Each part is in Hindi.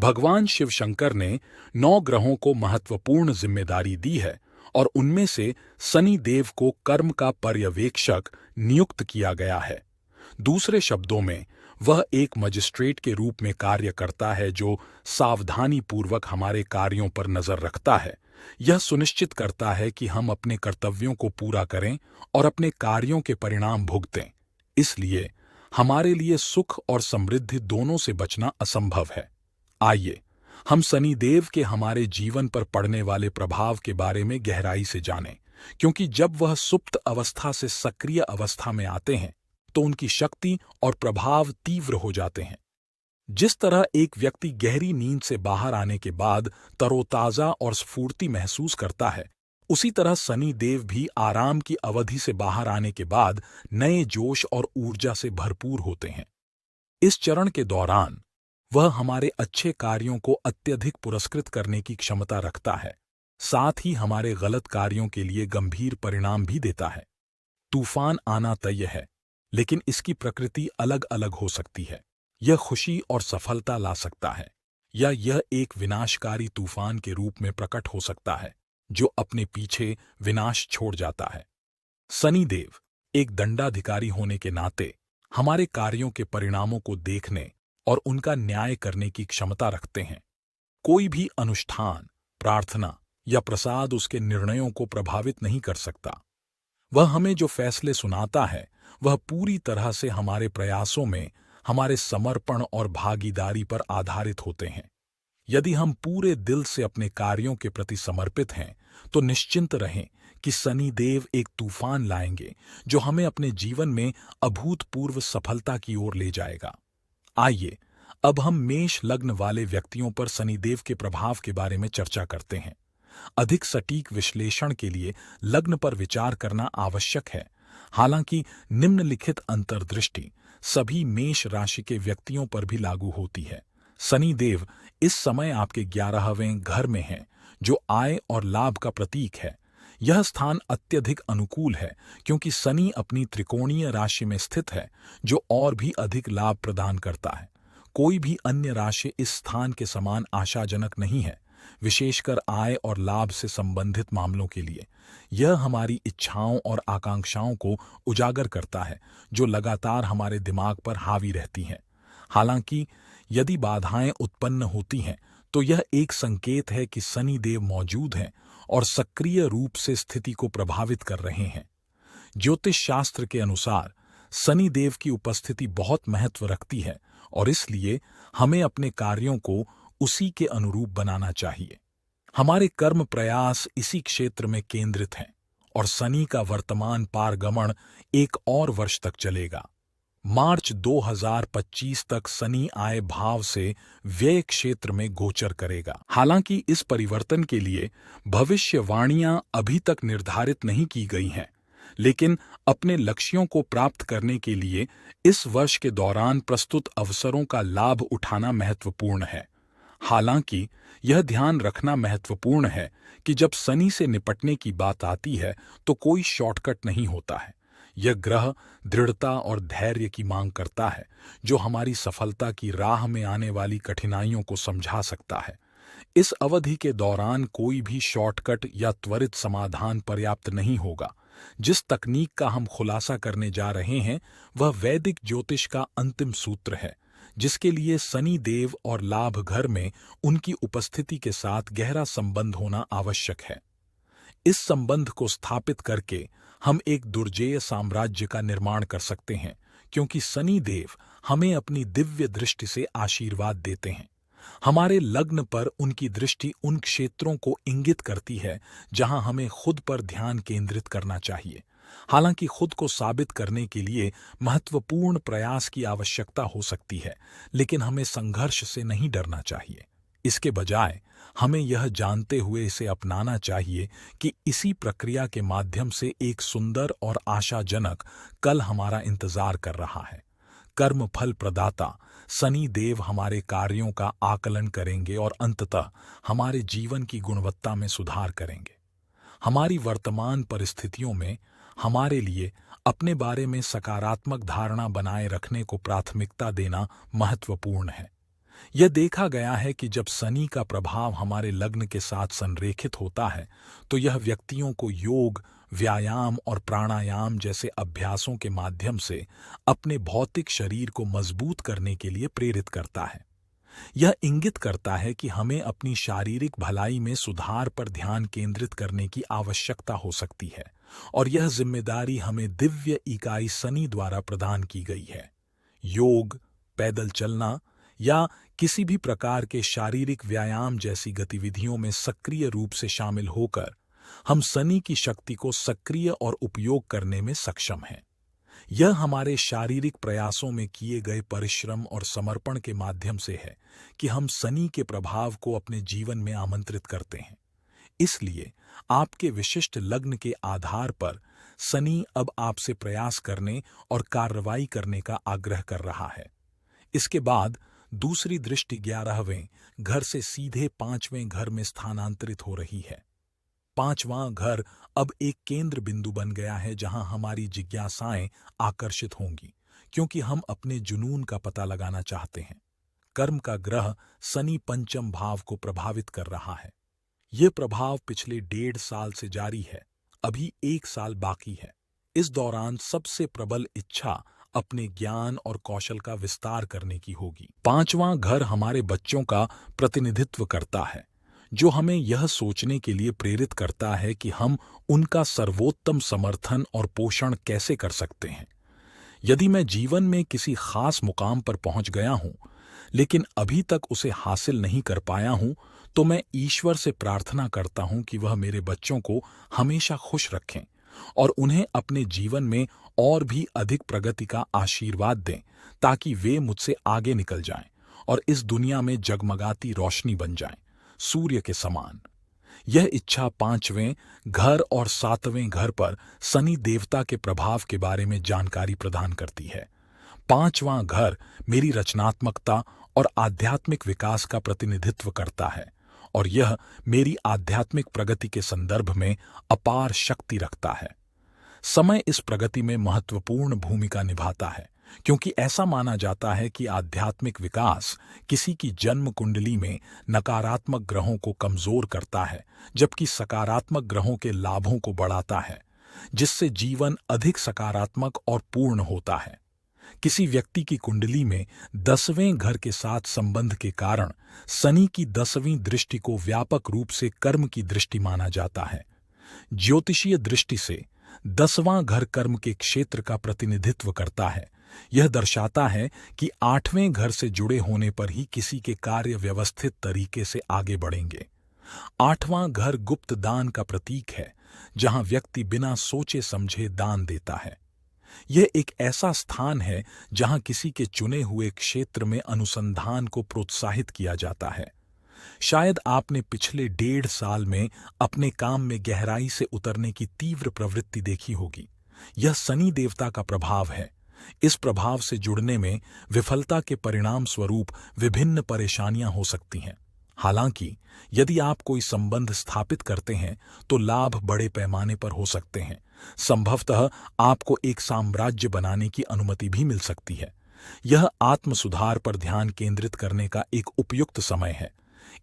भगवान शिव शंकर ने 9 ग्रहों को महत्वपूर्ण जिम्मेदारी दी है और उनमें से शनि देव को कर्म का पर्यवेक्षक नियुक्त किया गया है। दूसरे शब्दों में, वह एक मजिस्ट्रेट के रूप में कार्य करता है जो सावधानी पूर्वक हमारे कार्यों पर नजर रखता है। यह सुनिश्चित करता है कि हम अपने कर्तव्यों को पूरा करें और अपने कार्यों के परिणाम भुगतें। इसलिए हमारे लिए सुख और समृद्धि दोनों से बचना असंभव है। आइए हम शनिदेव के हमारे जीवन पर पड़ने वाले प्रभाव के बारे में गहराई से जानें, क्योंकि जब वह सुप्त अवस्था से सक्रिय अवस्था में आते हैं तो उनकी शक्ति और प्रभाव तीव्र हो जाते हैं। जिस तरह एक व्यक्ति गहरी नींद से बाहर आने के बाद तरोताजा और स्फूर्ति महसूस करता है, उसी तरह शनि देव भी आराम की अवधि से बाहर आने के बाद नए जोश और ऊर्जा से भरपूर होते हैं। इस चरण के दौरान वह हमारे अच्छे कार्यों को अत्यधिक पुरस्कृत करने की क्षमता रखता है, साथ ही हमारे गलत कार्यों के लिए गंभीर परिणाम भी देता है। तूफान आना तय है, लेकिन इसकी प्रकृति अलग अलग हो सकती है। यह खुशी और सफलता ला सकता है, या यह एक विनाशकारी तूफान के रूप में प्रकट हो सकता है जो अपने पीछे विनाश छोड़ जाता है। शनिदेव एक दंडाधिकारी होने के नाते हमारे कार्यों के परिणामों को देखने और उनका न्याय करने की क्षमता रखते हैं। कोई भी अनुष्ठान, प्रार्थना या प्रसाद उसके निर्णयों को प्रभावित नहीं कर सकता। वह हमें जो फैसले सुनाता है वह पूरी तरह से हमारे प्रयासों में हमारे समर्पण और भागीदारी पर आधारित होते हैं। यदि हम पूरे दिल से अपने कार्यों के प्रति समर्पित हैं तो निश्चिंत रहें कि शनिदेव एक तूफान लाएंगे जो हमें अपने जीवन में अभूतपूर्व सफलता की ओर ले जाएगा। आइए अब हम मेष लग्न वाले व्यक्तियों पर शनिदेव के प्रभाव के बारे में चर्चा करते हैं। अधिक सटीक विश्लेषण के लिए लग्न पर विचार करना आवश्यक है। हालांकि निम्नलिखित अंतर्दृष्टि सभी मेष राशि के व्यक्तियों पर भी लागू होती है। शनिदेव इस समय आपके 11वें घर में हैं, जो आय और लाभ का प्रतीक है। यह स्थान अत्यधिक अनुकूल है क्योंकि शनि अपनी त्रिकोणीय राशि में स्थित है, जो और भी अधिक लाभ प्रदान करता है। कोई भी अन्य राशि इस स्थान के समान आशाजनक नहीं है, विशेषकर आय और लाभ से संबंधित मामलों के लिए। यह हमारी इच्छाओं और आकांक्षाओं को उजागर करता है, जो लगातार हमारे दिमाग पर हावी रहती हैं। हालांकि यदि बाधाएं उत्पन्न होती हैं तो यह एक संकेत है कि शनिदेव मौजूद हैं और सक्रिय रूप से स्थिति को प्रभावित कर रहे हैं। ज्योतिष शास्त्र के अनुसार शनिदेव की उपस्थिति बहुत महत्व रखती है और इसलिए हमें अपने कार्यों को उसी के अनुरूप बनाना चाहिए। हमारे कर्म प्रयास इसी क्षेत्र में केंद्रित हैं और शनि का वर्तमान पारगमन 1 और वर्ष तक चलेगा। मार्च 2025 तक शनि आय भाव से व्यय क्षेत्र में गोचर करेगा। हालांकि इस परिवर्तन के लिए भविष्यवाणियां अभी तक निर्धारित नहीं की गई हैं, लेकिन अपने लक्ष्यों को प्राप्त करने के लिए इस वर्ष के दौरान प्रस्तुत अवसरों का लाभ उठाना महत्वपूर्ण है। हालांकि यह ध्यान रखना महत्वपूर्ण है कि जब शनि से निपटने की बात आती है तो कोई शॉर्टकट नहीं होता है। यह ग्रह दृढ़ता और धैर्य की मांग करता है, जो हमारी सफलता की राह में आने वाली कठिनाइयों को समझा सकता है। इस अवधि के दौरान कोई भी शॉर्टकट या त्वरित समाधान पर्याप्त नहीं होगा। जिस तकनीक का हम खुलासा करने जा रहे हैं वह वैदिक ज्योतिष का अंतिम सूत्र है, जिसके लिए शनि देव और लाभ घर में उनकी उपस्थिति के साथ गहरा संबंध होना आवश्यक है। इस संबंध को स्थापित करके हम एक दुर्जेय साम्राज्य का निर्माण कर सकते हैं, क्योंकि शनि देव हमें अपनी दिव्य दृष्टि से आशीर्वाद देते हैं। हमारे लग्न पर उनकी दृष्टि उन क्षेत्रों को इंगित करती है जहां हमें खुद पर ध्यान केंद्रित करना चाहिए। हालांकि खुद को साबित करने के लिए महत्वपूर्ण प्रयास की आवश्यकता हो सकती है, लेकिन हमें संघर्ष से नहीं डरना चाहिए। इसके बजाय हमें यह जानते हुए इसे अपनाना चाहिए कि इसी प्रक्रिया के माध्यम से एक सुंदर और आशाजनक कल हमारा इंतजार कर रहा है। कर्म फल प्रदाता शनि देव हमारे कार्यों का आकलन करेंगे और अंततः हमारे जीवन की गुणवत्ता में सुधार करेंगे। हमारी वर्तमान परिस्थितियों में हमारे लिए अपने बारे में सकारात्मक धारणा बनाए रखने को प्राथमिकता देना महत्वपूर्ण है। यह देखा गया है कि जब शनि का प्रभाव हमारे लग्न के साथ संरेखित होता है तो यह व्यक्तियों को योग, व्यायाम और प्राणायाम जैसे अभ्यासों के माध्यम से अपने भौतिक शरीर को मजबूत करने के लिए प्रेरित करता है। यह इंगित करता है कि हमें अपनी शारीरिक भलाई में सुधार पर ध्यान केंद्रित करने की आवश्यकता हो सकती है और यह जिम्मेदारी हमें दिव्य इकाई शनि द्वारा प्रदान की गई है। योग, पैदल चलना या किसी भी प्रकार के शारीरिक व्यायाम जैसी गतिविधियों में सक्रिय रूप से शामिल होकर हम शनि की शक्ति को सक्रिय और उपयोग करने में सक्षम हैं। यह हमारे शारीरिक प्रयासों में किए गए परिश्रम और समर्पण के माध्यम से है कि हम शनि के प्रभाव को अपने जीवन में आमंत्रित करते हैं। इसलिए आपके विशिष्ट लग्न के आधार पर शनि अब आपसे प्रयास करने और कार्रवाई करने का आग्रह कर रहा है। इसके बाद दूसरी दृष्टि 11वें घर से सीधे 5वें घर में स्थानांतरित हो रही है। 5वां घर अब एक केंद्र बिंदु बन गया है जहां हमारी जिज्ञासाएं आकर्षित होंगी, क्योंकि हम अपने जुनून का पता लगाना चाहते हैं। कर्म का ग्रह शनि पंचम भाव को प्रभावित कर रहा है। यह प्रभाव पिछले 1.5 साल से जारी है, अभी 1 साल बाकी है। इस दौरान सबसे प्रबल इच्छा अपने ज्ञान और कौशल का विस्तार करने की होगी। 5वां घर हमारे बच्चों का प्रतिनिधित्व करता है, जो हमें यह सोचने के लिए प्रेरित करता है कि हम उनका सर्वोत्तम समर्थन और पोषण कैसे कर सकते हैं। यदि मैं जीवन में किसी खास मुकाम पर पहुंच गया हूं, लेकिन अभी तक उसे हासिल नहीं कर पाया हूं, तो मैं ईश्वर से प्रार्थना करता हूं कि वह मेरे बच्चों को हमेशा खुश रखें और उन्हें अपने जीवन में और भी अधिक प्रगति का आशीर्वाद दें, ताकि वे मुझसे आगे निकल जाएं और इस दुनिया में जगमगाती रोशनी बन जाएं, सूर्य के समान। यह इच्छा 5वें घर और 7वें घर पर शनि देवता के प्रभाव के बारे में जानकारी प्रदान करती है। 5वां घर मेरी रचनात्मकता और आध्यात्मिक विकास का प्रतिनिधित्व करता है और यह मेरी आध्यात्मिक प्रगति के संदर्भ में अपार शक्ति रखता है। समय इस प्रगति में महत्वपूर्ण भूमिका निभाता है, क्योंकि ऐसा माना जाता है कि आध्यात्मिक विकास किसी की जन्म कुंडली में नकारात्मक ग्रहों को कमजोर करता है, जबकि सकारात्मक ग्रहों के लाभों को बढ़ाता है, जिससे जीवन अधिक सकारात्मक और पूर्ण होता है। किसी व्यक्ति की कुंडली में 10वें घर के साथ संबंध के कारण शनि की 10वीं दृष्टि को व्यापक रूप से कर्म की दृष्टि माना जाता है। ज्योतिषीय दृष्टि से 10वां घर कर्म के क्षेत्र का प्रतिनिधित्व करता है। यह दर्शाता है कि 8वें घर से जुड़े होने पर ही किसी के कार्य व्यवस्थित तरीके से आगे बढ़ेंगे। 8वां घर गुप्त दान का प्रतीक है, जहां व्यक्ति बिना सोचे समझे दान देता है। यह एक ऐसा स्थान है जहां किसी के चुने हुए क्षेत्र में अनुसंधान को प्रोत्साहित किया जाता है। शायद आपने पिछले 1.5 साल में अपने काम में गहराई से उतरने की तीव्र प्रवृत्ति देखी होगी। यह शनि देवता का प्रभाव है। इस प्रभाव से जुड़ने में विफलता के परिणाम स्वरूप विभिन्न परेशानियां हो सकती हैं। हालांकि यदि आप कोई संबंध स्थापित करते हैं तो लाभ बड़े पैमाने पर हो सकते हैं। संभवतः आपको एक साम्राज्य बनाने की अनुमति भी मिल सकती है। यह आत्म सुधार पर ध्यान केंद्रित करने का एक उपयुक्त समय है।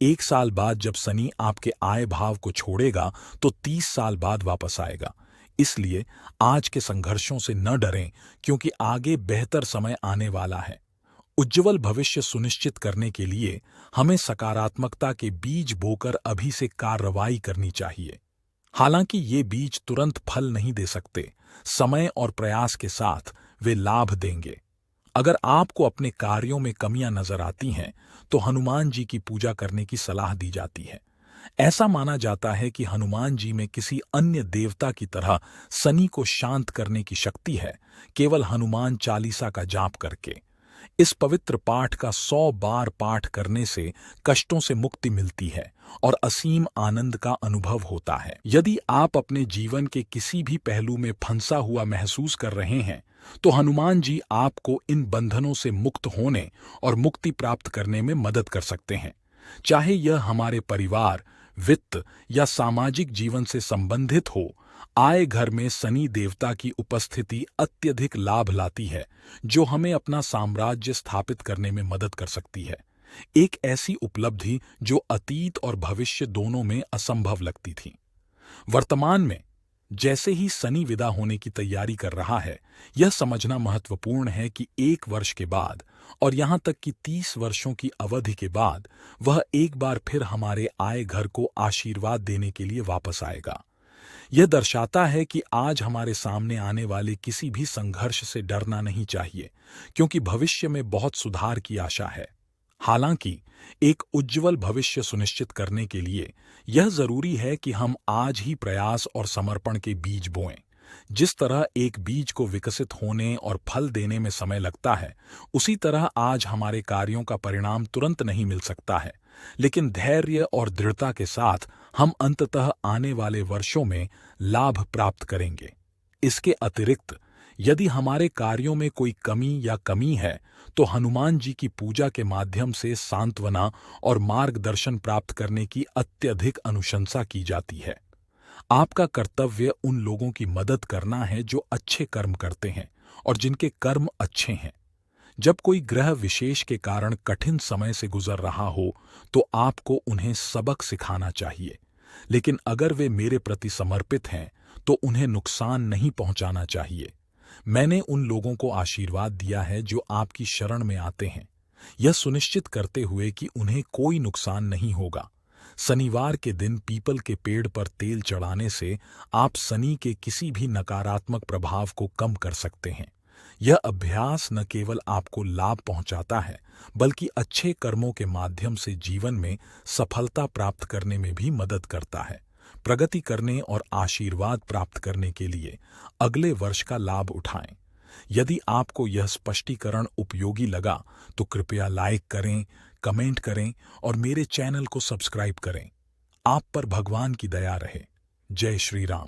1 साल बाद जब शनि आपके आय भाव को छोड़ेगा तो 30 साल बाद वापस आएगा। इसलिए आज के संघर्षों से न डरें, क्योंकि आगे बेहतर समय आने वाला है। उज्ज्वल भविष्य सुनिश्चित करने के लिए हमें सकारात्मकता के बीज बोकर अभी से कार्रवाई करनी चाहिए। हालांकि ये बीज तुरंत फल नहीं दे सकते, समय और प्रयास के साथ वे लाभ देंगे। अगर आपको अपने कार्यों में कमियां नजर आती हैं, तो हनुमान जी की पूजा करने की सलाह दी जाती है। ऐसा माना जाता है कि हनुमान जी में किसी अन्य देवता की तरह शनि को शांत करने की शक्ति है, केवल हनुमान चालीसा का जाप करके। इस पवित्र पाठ का 100 बार पाठ करने से कष्टों से मुक्ति मिलती है और असीम आनंद का अनुभव होता है। यदि आप अपने जीवन के किसी भी पहलू में फंसा हुआ महसूस कर रहे हैं, तो हनुमान जी आपको इन बंधनों से मुक्त होने और मुक्ति प्राप्त करने में मदद कर सकते हैं। चाहे यह हमारे परिवार, वित्त या सामाजिक जीवन से संबंधित हो, आय घर में शनि देवता की उपस्थिति अत्यधिक लाभ लाती है, जो हमें अपना साम्राज्य स्थापित करने में मदद कर सकती है। एक ऐसी उपलब्धि जो अतीत और भविष्य दोनों में असंभव लगती थी। वर्तमान में जैसे ही सनी विदा होने की तैयारी कर रहा है, यह समझना महत्वपूर्ण है कि 1 वर्ष के बाद और यहां तक कि 30 वर्षों की अवधि के बाद वह एक बार फिर हमारे आए घर को आशीर्वाद देने के लिए वापस आएगा। यह दर्शाता है कि आज हमारे सामने आने वाले किसी भी संघर्ष से डरना नहीं चाहिए, क्योंकि भविष्य में बहुत सुधार की आशा है। हालांकि एक उज्जवल भविष्य सुनिश्चित करने के लिए यह जरूरी है कि हम आज ही प्रयास और समर्पण के बीज बोएं। जिस तरह एक बीज को विकसित होने और फल देने में समय लगता है, उसी तरह आज हमारे कार्यों का परिणाम तुरंत नहीं मिल सकता है, लेकिन धैर्य और दृढ़ता के साथ हम अंततः आने वाले वर्षों में लाभ प्राप्त करेंगे। इसके अतिरिक्त यदि हमारे कार्यों में कोई कमी है, तो हनुमान जी की पूजा के माध्यम से सांत्वना और मार्गदर्शन प्राप्त करने की अत्यधिक अनुशंसा की जाती है। आपका कर्तव्य उन लोगों की मदद करना है जो अच्छे कर्म करते हैं और जिनके कर्म अच्छे हैं। जब कोई ग्रह विशेष के कारण कठिन समय से गुजर रहा हो, तो आपको उन्हें सबक सिखाना चाहिए, लेकिन अगर वे मेरे प्रति समर्पित हैं, तो उन्हें नुकसान नहीं पहुंचाना चाहिए। मैंने उन लोगों को आशीर्वाद दिया है जो आपकी शरण में आते हैं, यह सुनिश्चित करते हुए कि उन्हें कोई नुकसान नहीं होगा। शनिवार के दिन पीपल के पेड़ पर तेल चढ़ाने से आप शनि के किसी भी नकारात्मक प्रभाव को कम कर सकते हैं। यह अभ्यास न केवल आपको लाभ पहुंचाता है, बल्कि अच्छे कर्मों के माध्यम से जीवन में सफलता प्राप्त करने में भी मदद करता है। प्रगति करने और आशीर्वाद प्राप्त करने के लिए अगले वर्ष का लाभ उठाएं। यदि आपको यह स्पष्टीकरण उपयोगी लगा, तो कृपया लाइक करें, कमेंट करें और मेरे चैनल को सब्सक्राइब करें। आप पर भगवान की दया रहे। जय श्री राम।